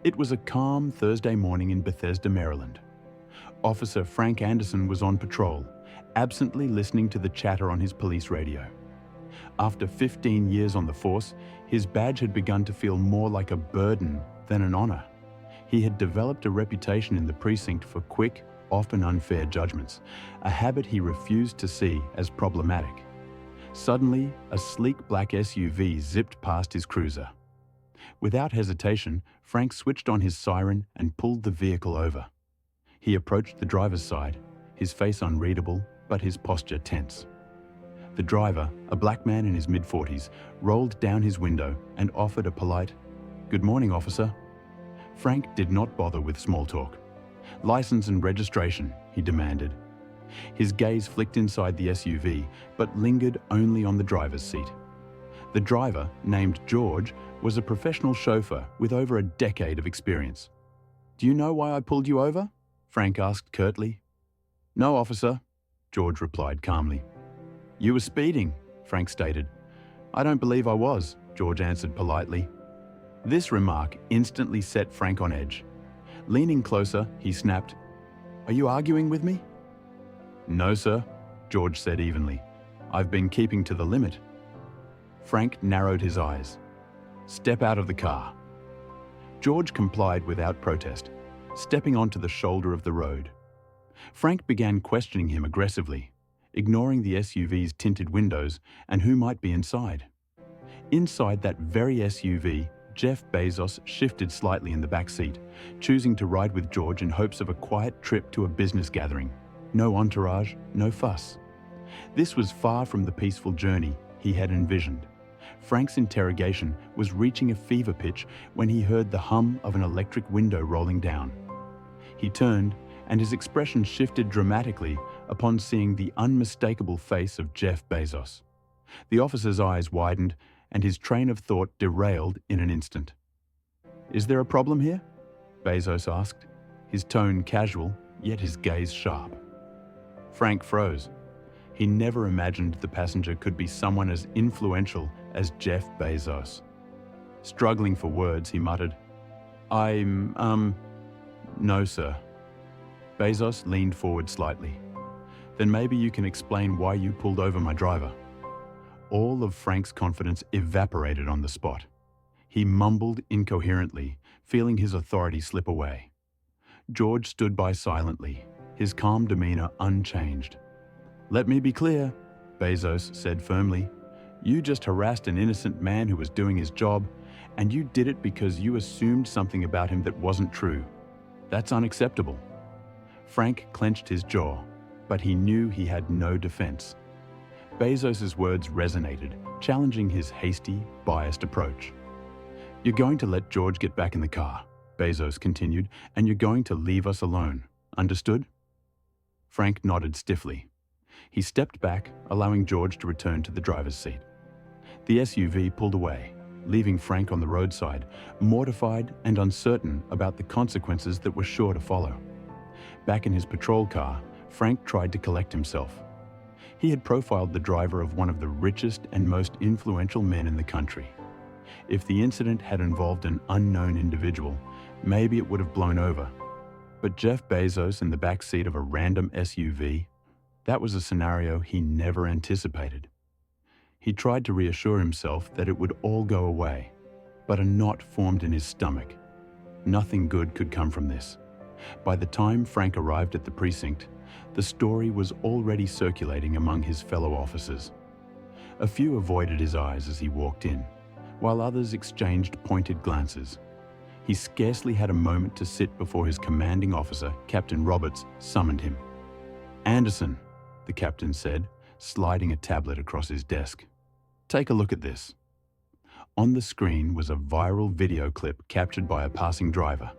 It was a calm Thursday morning in Bethesda, Maryland. Officer Frank Anderson was on patrol, absently listening to the chatter on his police radio. After 15 years on the force, his badge had begun to feel more like a burden than an honor. He had developed a reputation in the precinct for quick, often unfair judgments, a habit he refused to see as problematic. Suddenly, a sleek black SUV zipped past his cruiser. Without hesitation, Frank switched on his siren and pulled the vehicle over. He approached the driver's side, his face unreadable, but his posture tense. The driver, a black man in his mid-40s, rolled down his window and offered a polite, "Good morning, officer." Frank did not bother with small talk. "License and registration," he demanded. His gaze flicked inside the SUV, but lingered only on the driver's seat. The driver, named George, was a professional chauffeur with over a decade of experience. "Do you know why I pulled you over?" Frank asked curtly. "No, officer," George replied calmly. "You were speeding," Frank stated. "I don't believe I was," George answered politely. This remark instantly set Frank on edge. Leaning closer, he snapped, "Are you arguing with me?" "No, sir," George said evenly. "I've been keeping to the limit." Frank narrowed his eyes. "Step out of the car." George complied without protest, stepping onto the shoulder of the road. Frank began questioning him aggressively, ignoring the SUV's tinted windows and who might be inside. Inside that very SUV, Jeff Bezos shifted slightly in the back seat, choosing to ride with George in hopes of a quiet trip to a business gathering. No entourage, no fuss. This was far from the peaceful journey he had envisioned. Frank's interrogation was reaching a fever pitch when he heard the hum of an electric window rolling down. He turned, and his expression shifted dramatically upon seeing the unmistakable face of Jeff Bezos. The officer's eyes widened, and his train of thought derailed in an instant. "Is there a problem here?" Bezos asked, his tone casual, yet his gaze sharp. Frank froze. He never imagined the passenger could be someone as influential as Jeff Bezos. Struggling for words, he muttered, No, sir." Bezos leaned forward slightly. "Then maybe you can explain why you pulled over my driver." All of Frank's confidence evaporated on the spot. He mumbled incoherently, feeling his authority slip away. George stood by silently, his calm demeanor unchanged. "Let me be clear," Bezos said firmly. "You just harassed an innocent man who was doing his job, and you did it because you assumed something about him that wasn't true. That's unacceptable." Frank clenched his jaw, but he knew he had no defense. Bezos's words resonated, challenging his hasty, biased approach. "You're going to let George get back in the car," Bezos continued, "and you're going to leave us alone. Understood?" Frank nodded stiffly. He stepped back, allowing George to return to the driver's seat. The SUV pulled away, leaving Frank on the roadside, mortified and uncertain about the consequences that were sure to follow. Back in his patrol car, Frank tried to collect himself. He had profiled the driver of one of the richest and most influential men in the country. If the incident had involved an unknown individual, maybe it would have blown over. But Jeff Bezos in the back seat of a random SUV, that was a scenario he never anticipated. He tried to reassure himself that it would all go away, but a knot formed in his stomach. Nothing good could come from this. By the time Frank arrived at the precinct, the story was already circulating among his fellow officers. A few avoided his eyes as he walked in, while others exchanged pointed glances. He scarcely had a moment to sit before his commanding officer, Captain Roberts, summoned him. "Anderson," the captain said, sliding a tablet across his desk. "Take a look at this." On the screen was a viral video clip captured by a passing driver.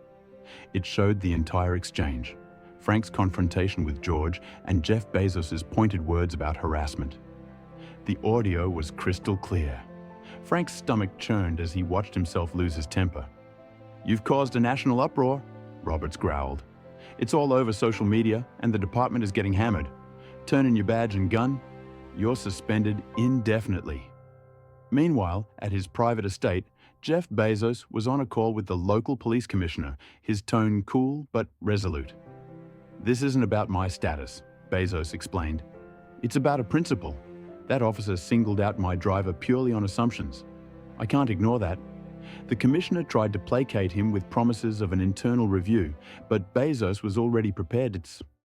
It showed the entire exchange, Frank's confrontation with George and Jeff Bezos's pointed words about harassment. The audio was crystal clear. Frank's stomach churned as he watched himself lose his temper. "You've caused a national uproar," Roberts growled. "It's all over social media and the department is getting hammered. Turn in your badge and gun. You're suspended indefinitely." Meanwhile, at his private estate, Jeff Bezos was on a call with the local police commissioner, his tone cool but resolute. "This isn't about my status," Bezos explained. "It's about a principle. That officer singled out my driver purely on assumptions. I can't ignore that." The commissioner tried to placate him with promises of an internal review, but Bezos was already prepared.